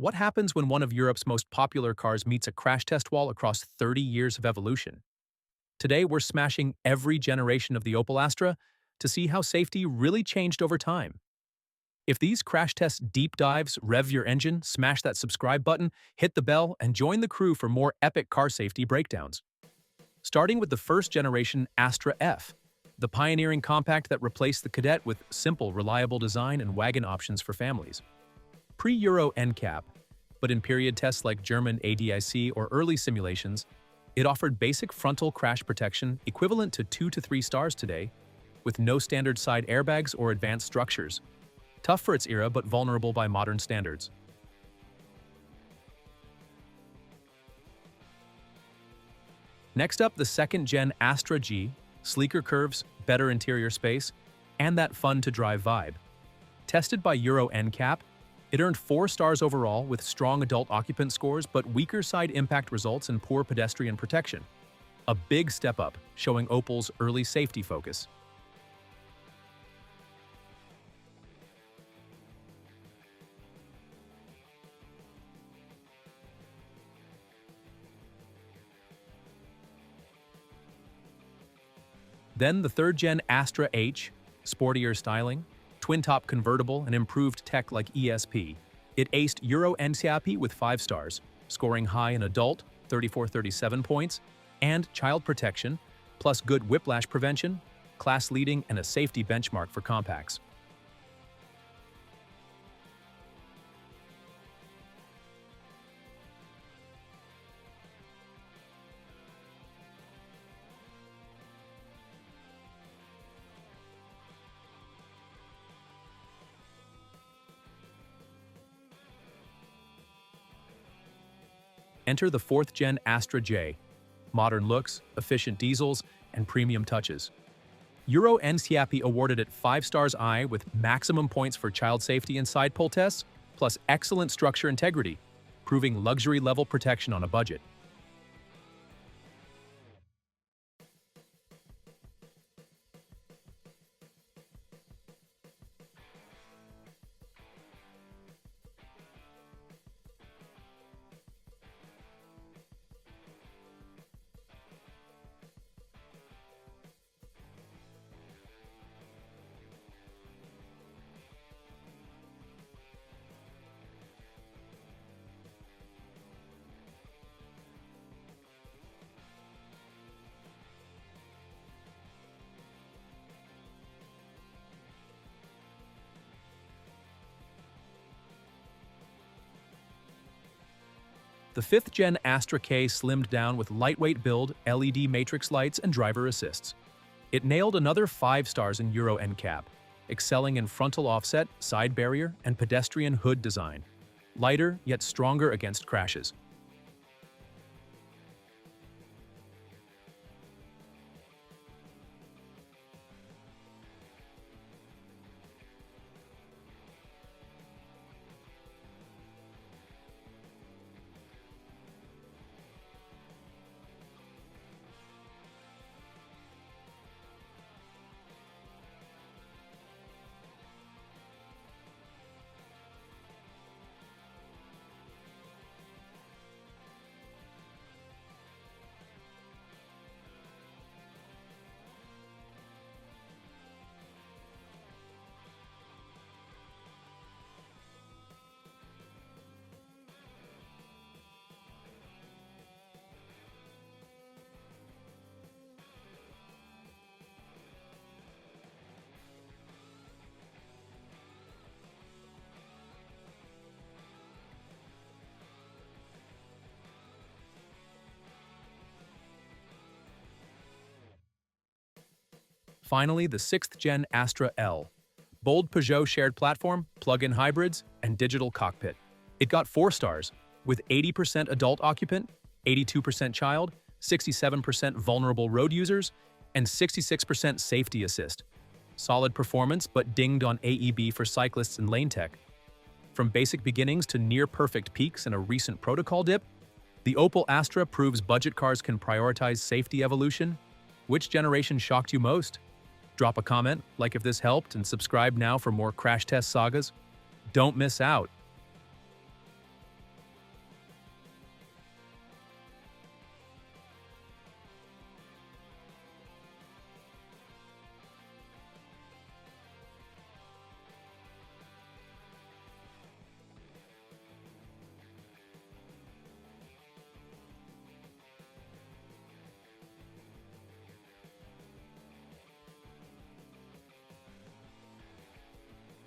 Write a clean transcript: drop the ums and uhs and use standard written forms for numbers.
What happens when one of Europe's most popular cars meets a crash test wall across 30 years of evolution? Today, we're smashing every generation of the Opel Astra to see how safety really changed over time. If these crash test deep dives rev your engine, smash that subscribe button, hit the bell, and join the crew for more epic car safety breakdowns. Starting with the first generation Astra F, the pioneering compact that replaced the Cadet with simple, reliable design and wagon options for families. Pre-Euro NCAP, but in period tests like German ADIC or early simulations, it offered basic frontal crash protection equivalent to 2 to 3 stars today, with no standard side airbags or advanced structures. Tough for its era but vulnerable by modern standards. Next up, the second-gen Astra G, sleeker curves, better interior space, and that fun-to-drive vibe. Tested by Euro NCAP, it earned 4 stars overall with strong adult occupant scores but weaker side impact results and poor pedestrian protection. A big step up, showing Opel's early safety focus. Then the third-gen Astra H, sportier styling, twin-top convertible, and improved tech like ESP. It aced Euro NCAP with 5 stars, scoring high in adult, 34-37 points, and child protection, plus good whiplash prevention, class-leading, and a safety benchmark for compacts. Enter the 4th-gen Astra J. Modern looks, efficient diesels, and premium touches. Euro NCAP awarded it 5 stars I with maximum points for child safety and side pull tests, plus excellent structure integrity, proving luxury-level protection on a budget. The 5th-gen Astra K slimmed down with lightweight build, LED matrix lights, and driver assists. It nailed another 5 stars in Euro NCAP, excelling in frontal offset, side barrier, and pedestrian hood design. Lighter, yet stronger against crashes. Finally, the 6th-gen Astra L. Bold Peugeot shared platform, plug-in hybrids, and digital cockpit. It got 4 stars, with 80% adult occupant, 82% child, 67% vulnerable road users, and 66% safety assist. Solid performance, but dinged on AEB for cyclists and lane tech. From basic beginnings to near-perfect peaks and a recent protocol dip, the Opel Astra proves budget cars can prioritize safety evolution. Which generation shocked you most? Drop a comment, like if this helped, and subscribe now for more crash test sagas. Don't miss out.